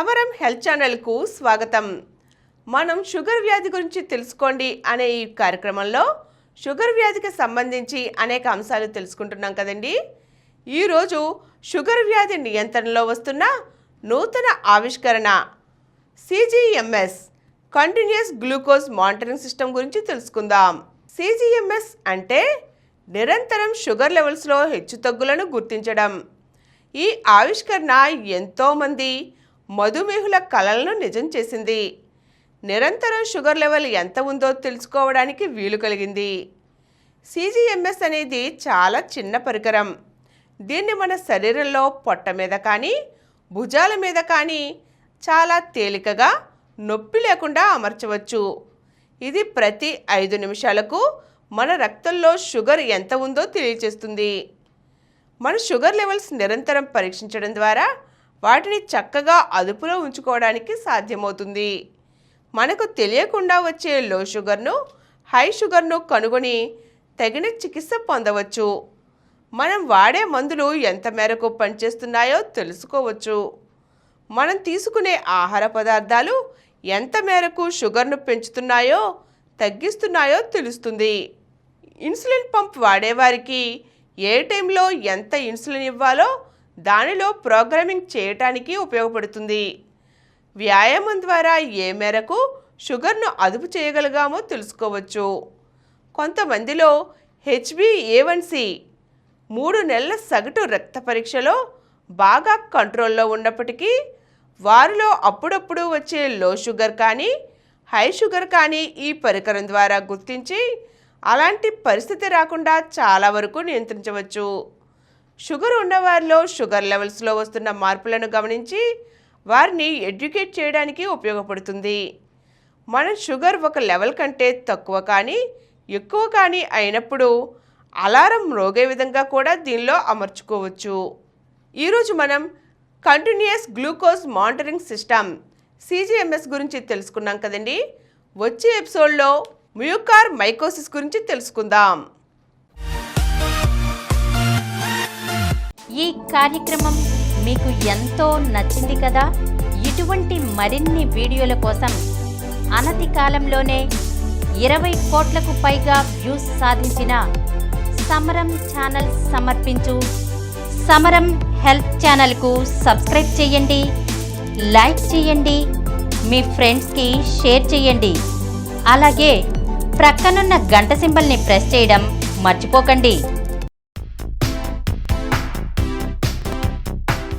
సమరం హెల్త్ ఛానల్కు స్వాగతం. మనం షుగర్ వ్యాధి గురించి తెలుసుకోండి అనే ఈ కార్యక్రమంలో షుగర్ వ్యాధికి సంబంధించి అనేక అంశాలు తెలుసుకుంటున్నాం కదండి. ఈరోజు షుగర్ వ్యాధి నియంత్రణలో వస్తున్న నూతన ఆవిష్కరణ CGMS continuous glucose monitoring system గురించి తెలుసుకుందాం. CGMS అంటే నిరంతరం షుగర్ లెవెల్స్లో హెచ్చుతగ్గులను గుర్తించడం. ఈ ఆవిష్కరణ ఎంతోమంది మధుమేహుల కలలను నిజం చేసింది. నిరంతరం షుగర్ లెవెల్ ఎంత ఉందో తెలుసుకోవడానికి వీలు కలిగింది. CGMS అనేది చాలా చిన్న పరికరం. దీన్ని మన శరీరంలో పొట్ట మీద కానీ భుజాల మీద కానీ చాలా తేలికగా నొప్పి లేకుండా అమర్చవచ్చు. ఇది ప్రతి 5 నిమిషాలకు మన రక్తంలో షుగర్ ఎంత ఉందో తెలియజేస్తుంది. మన షుగర్ లెవెల్స్ నిరంతరం పరీక్షించడం ద్వారా వాటిని చక్కగా అదుపులో ఉంచుకోవడానికి సాధ్యమవుతుంది. మనకు తెలియకుండా వచ్చే లో షుగర్ను, హై షుగర్ను కనుగొని తగిన చికిత్స పొందవచ్చు. మనం వాడే మందులు ఎంత మేరకు పనిచేస్తున్నాయో తెలుసుకోవచ్చు. మనం తీసుకునే ఆహార పదార్థాలు ఎంత మేరకు షుగర్ను పెంచుతున్నాయో తగ్గిస్తున్నాయో తెలుస్తుంది. ఇన్సులిన్ పంప్ వాడేవారికి ఏ టైంలో ఎంత ఇన్సులిన్ ఇవ్వాలో దానిలో ప్రోగ్రామింగ్ చేయటానికి ఉపయోగపడుతుంది. వ్యాయామం ద్వారా ఏ మేరకు షుగర్ను అదుపు చేయగలిగామో తెలుసుకోవచ్చు. కొంతమందిలో HbA1c 3 నెలల సగటు రక్త పరీక్షలో బాగా కంట్రోల్లో ఉన్నప్పటికీ వారిలో అప్పుడప్పుడు వచ్చే లో షుగర్ కానీ హై షుగర్ కానీ ఈ పరికరం ద్వారా గుర్తించి అలాంటి పరిస్థితి రాకుండా చాలా వరకు నియంత్రించవచ్చు. షుగర్ ఉన్నవారిలో షుగర్ లెవెల్స్లో వస్తున్న మార్పులను గమనించి వారిని ఎడ్యుకేట్ చేయడానికి ఉపయోగపడుతుంది. మన షుగర్ ఒక లెవెల్ కంటే తక్కువ కానీ ఎక్కువ కానీ అయినప్పుడు అలారం మ్రోగే విధంగా కూడా దీనిలో అమర్చుకోవచ్చు. ఈరోజు మనం continuous glucose monitoring system CGMS గురించి తెలుసుకున్నాం కదండి. వచ్చే ఎపిసోడ్లో మ్యూకార్ మైకోసిస్ గురించి తెలుసుకుందాం. ఈ కార్యక్రమం మీకు ఎంతో నచ్చింది కదా. ఇటువంటి మరిన్ని వీడియోల కోసం అనతి కాలంలోనే 20 కోట్లకు పైగా వ్యూస్ సాధించిన సమరం ఛానల్ సమర్పించు సమరం హెల్త్ ఛానల్కు సబ్స్క్రైబ్ చేయండి, లైక్ చేయండి, మీ ఫ్రెండ్స్కి షేర్ చేయండి. అలాగే ప్రక్కనున్న గంట సింబల్ని ప్రెస్ చేయడం మర్చిపోకండి.